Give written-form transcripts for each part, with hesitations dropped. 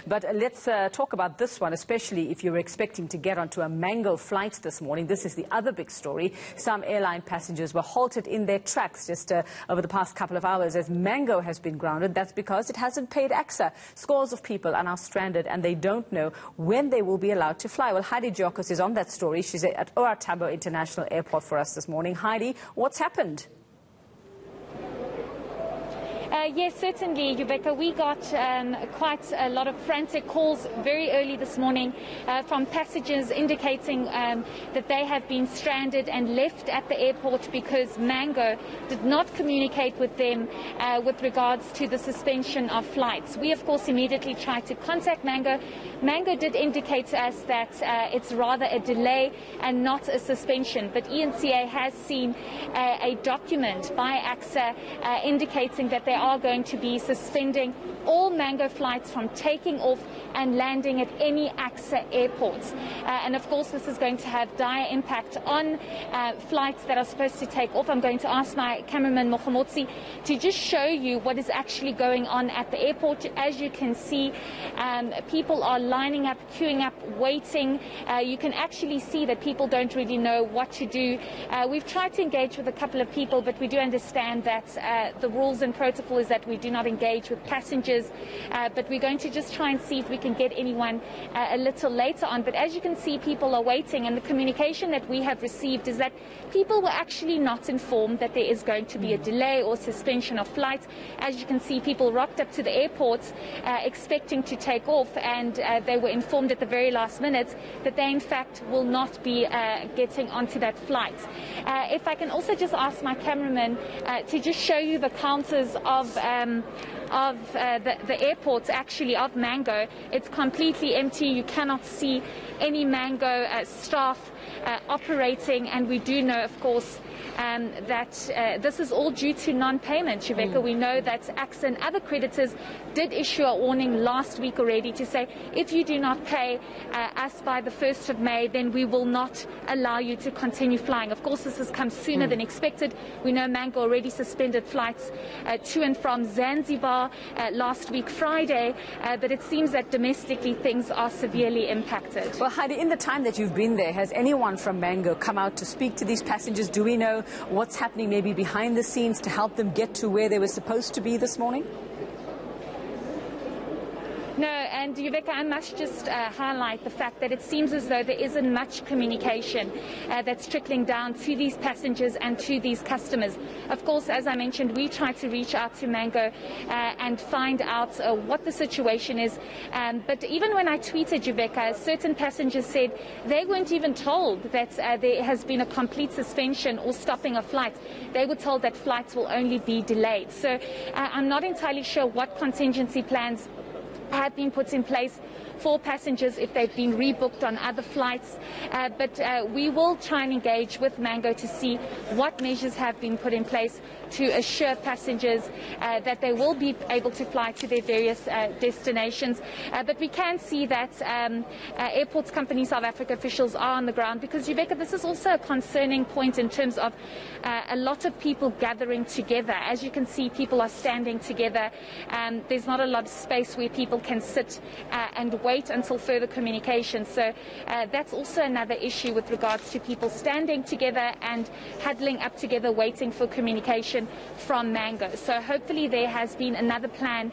But let's talk about this one, especially if you're expecting to get onto a Mango flight this morning. This is the other big story. Some airline passengers were halted in their tracks just over the past couple of hours as Mango has been grounded. That's because it hasn't paid eNCA. Scores of people are now stranded and they don't know when they will be allowed to fly. Well, Heidi Giokos is on that story. She's at OR Tambo International Airport for us this morning. Heidi, what's happened? Yes, certainly, Rebecca. We got quite a lot of frantic calls very early this morning from passengers indicating that they have been stranded and left at the airport because Mango did not communicate with them with regards to the suspension of flights. We, of course, immediately tried to contact Mango. Mango did indicate to us that it's rather a delay and not a suspension, but eNCA has seen a document by AXA indicating that they are going to be suspending all Mango flights from taking off and landing at any AXA airports. And of course, this is going to have dire impact on flights that are supposed to take off. I'm going to ask my cameraman Mohamotsi to just show you what is actually going on at the airport. As you can see, people are lining up, queuing up, waiting. You can actually see that people don't really know what to do. We've tried to engage with a couple of people, but we do understand that the rules and protocol is that we do not engage with passengers, but we're going to just try and see if we can get anyone a little later on. But as you can see, people are waiting, and the communication that we have received is that people were actually not informed that there is going to be a delay or suspension of flights. As you can see, people rocked up to the airports expecting to take off, and they were informed at the very last minute that they in fact will not be getting onto that flight. If I can also just ask my cameraman to just show you the counters of the airports, actually, of Mango. It's completely empty. You cannot see any Mango staff operating, and we do know, of course, that this is all due to non-payment, Rebecca. We know that AXA and other creditors did issue a warning last week already to say, if you do not pay us by the 1st of May, then we will not allow you to continue flying. Of course, this has come sooner than expected. We know Mango already suspended flights to and from Zanzibar last week Friday, but it seems that domestically things are severely impacted. Well, Heidi, in the time that you've been there, has anyone from Mango come out to speak to these passengers? Do we know what's happening maybe behind the scenes to help them get to where they were supposed to be this morning? No, and Rebecca, I must just highlight the fact that it seems as though there isn't much communication that's trickling down to these passengers and to these customers. Of course, as I mentioned, we tried to reach out to Mango and find out what the situation is. But even when I tweeted, Rebecca, certain passengers said they weren't even told that there has been a complete suspension or stopping of flights. They were told that flights will only be delayed. So I'm not entirely sure what contingency plans have been put in place for passengers if they've been rebooked on other flights, but we will try and engage with Mango to see what measures have been put in place to assure passengers that they will be able to fly to their various destinations. But we can see that Airports Company South Africa officials are on the ground, because, Rebecca, this is also a concerning point in terms of a lot of people gathering together. As you can see, people are standing together. There's not a lot of space where people can sit and wait until further communication. So that's also another issue with regards to people standing together and huddling up together waiting for communication from Mango. So hopefully there has been another plan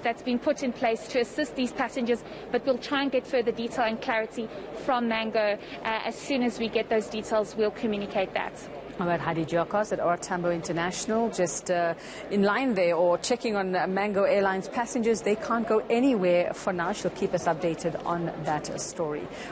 that's been put in place to assist these passengers, but we'll try and get further detail and clarity from Mango. As soon as we get those details, we'll communicate that. All right, Heidi Giokos at OR Tambo International, just in line there, or checking on Mango Airlines passengers. They can't go anywhere for now. She'll keep us updated on that story.